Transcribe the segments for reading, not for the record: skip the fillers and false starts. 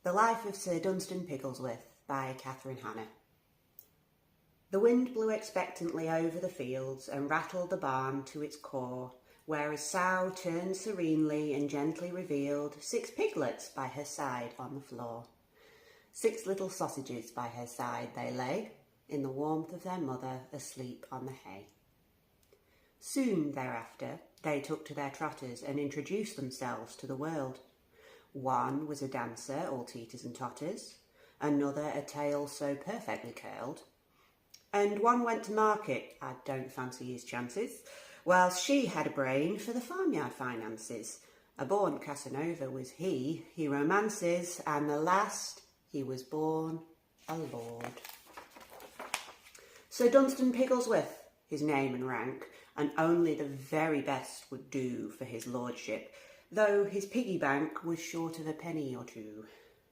The Life of Sir Dunstan Pigglesworth by Catherine Hannah. The wind blew expectantly over the fields and rattled the barn to its core, where a sow turned serenely and gently revealed 6 piglets by her side on the floor. 6 little sausages by her side they lay, in the warmth of their mother asleep on the hay. Soon thereafter they took to their trotters and introduced themselves to the world. One was a dancer, all teeters and totters, another a tail so perfectly curled, and one went to market, I don't fancy his chances, whilst she had a brain for the farmyard finances. A born Casanova was he romances, and the last he was born a lord. Sir Dunstan Pigglesworth, his name and rank, and only the very best would do for his lordship, though his piggy bank was short of a penny or two.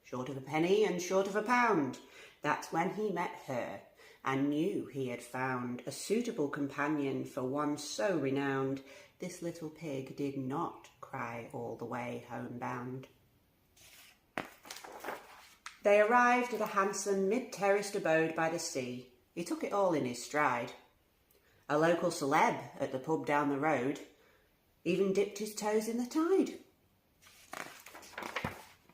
Short of a penny and short of a pound. That's when he met her, and knew he had found a suitable companion for one so renowned. This little pig did not cry all the way homebound. They arrived at a handsome mid-terraced abode by the sea. He took it all in his stride. A local celeb at the pub down the road even dipped his toes in the tide.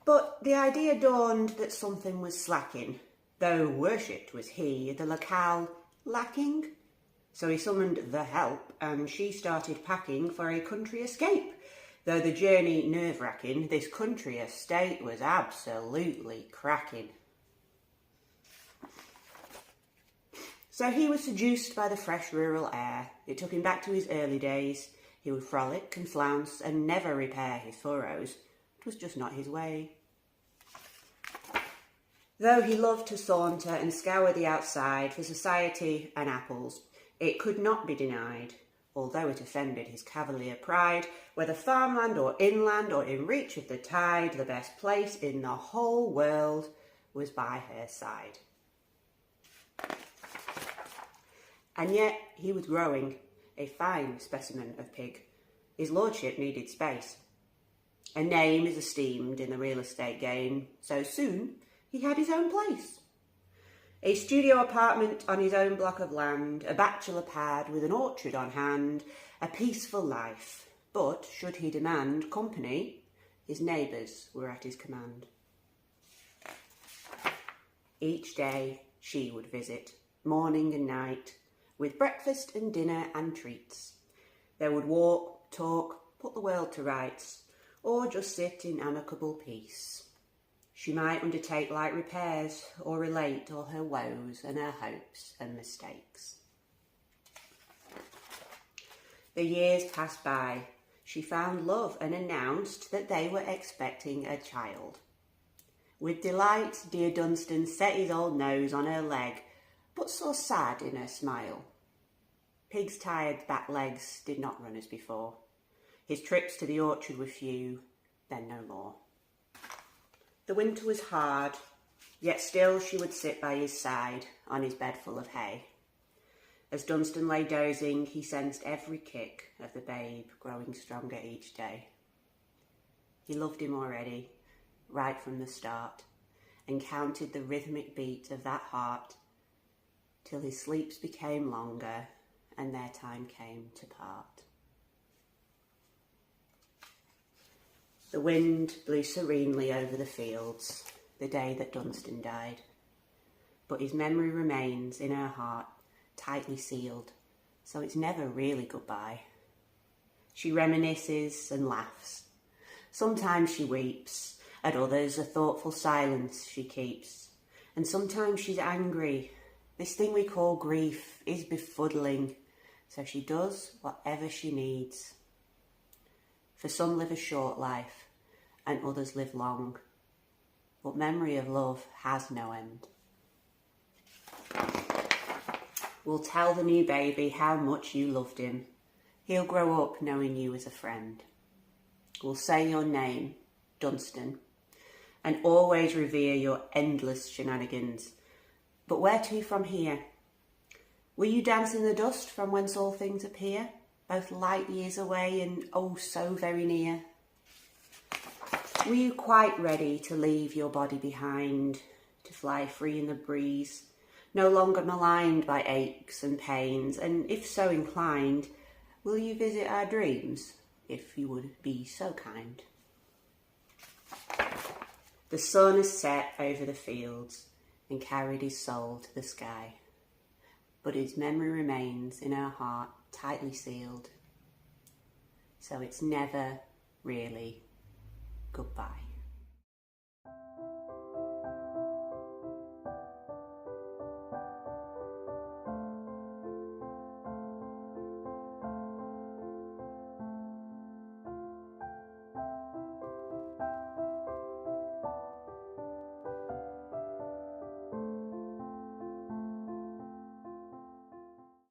But the idea dawned that something was slacking. Though worshipped was he, the locale lacking. So he summoned the help, and she started packing for a country escape. Though the journey nerve-wracking, this country estate was absolutely cracking. So he was seduced by the fresh rural air. It took him back to his early days. He would frolic and flounce and never repair his furrows. It was just not his way. Though he loved to saunter and scour the outside for society and apples, it could not be denied, although it offended his cavalier pride, whether farmland or inland or in reach of the tide, the best place in the whole world was by her side. And yet he was growing, a fine specimen of pig. His lordship needed space. A name is esteemed in the real estate game, so soon he had his own place. A studio apartment on his own block of land, a bachelor pad with an orchard on hand, a peaceful life. But should he demand company, his neighbours were at his command. Each day she would visit, morning and night, with breakfast and dinner and treats. They would walk, talk, put the world to rights, or just sit in amicable peace. She might undertake light repairs or relate all her woes and her hopes and mistakes. The years passed by. She found love and announced that they were expecting a child. With delight, dear Dunstan set his old nose on her leg, but saw sad in her smile. Pig's tired back legs did not run as before. His trips to the orchard were few, then no more. The winter was hard, yet still she would sit by his side on his bed full of hay. As Dunstan lay dozing, he sensed every kick of the babe growing stronger each day. He loved him already, right from the start, and counted the rhythmic beat of that heart till his sleeps became longer and their time came to part. The wind blew serenely over the fields the day that Dunstan died, but his memory remains in her heart, tightly sealed, so it's never really goodbye. She reminisces and laughs. Sometimes she weeps, at others a thoughtful silence she keeps, and sometimes she's angry. This thing we call grief is befuddling, so she does whatever she needs. For some live a short life, and others live long, but memory of love has no end. We'll tell the new baby how much you loved him. He'll grow up knowing you as a friend. We'll say your name, Dunstan, and always revere your endless shenanigans. But where to from here? Will you dance in the dust from whence all things appear, both light years away and oh so very near? Were you quite ready to leave your body behind, to fly free in the breeze, no longer maligned by aches and pains? And if so inclined, will you visit our dreams, if you would be so kind? The sun has set over the fields and carried his soul to the sky, but his memory remains in our heart tightly sealed, so it's never really goodbye.